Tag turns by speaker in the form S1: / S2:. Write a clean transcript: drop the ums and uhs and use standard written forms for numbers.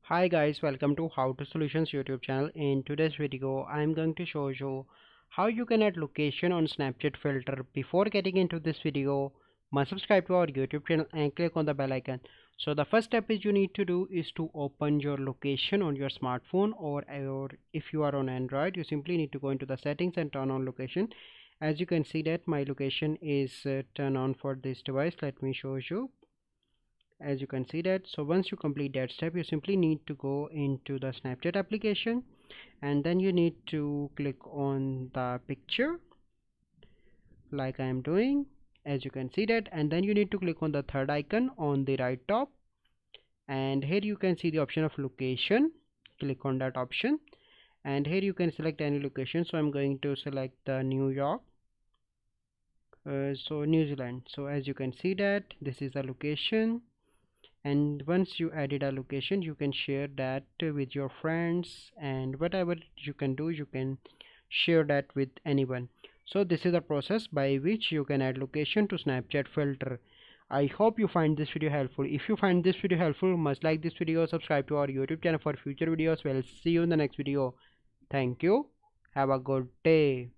S1: Hi guys, welcome to How to Solutions YouTube channel. In today's video, I'm going to show you how you can add location on Snapchat filter. Before getting into this video, must subscribe to our YouTube channel and click on the bell icon. So the first step is you need to do is to open your location on your smartphone, or if you are on Android, you simply need to go into the settings and turn on location. As you can see that my location is turned on for this device. Let me show you. As you can see that, so once you complete that step, you simply need to go into the Snapchat application, and then you need to click on the picture like I am doing, as you can see that, and then you need to click on the third icon on the right top, and here you can see the option of location. Click on that option, and here you can select any location. So I'm going to select the New York, so New Zealand. So as you can see that, this is the location, and once you added a location, you can share that with your friends, and whatever you can do, you can share that with anyone. So this is the process by which you can add location to Snapchat filter. I hope you find this video helpful. If you find this video helpful, must like this video, subscribe to our YouTube channel for future videos. We'll see you in the next video. Thank you. Have a good day.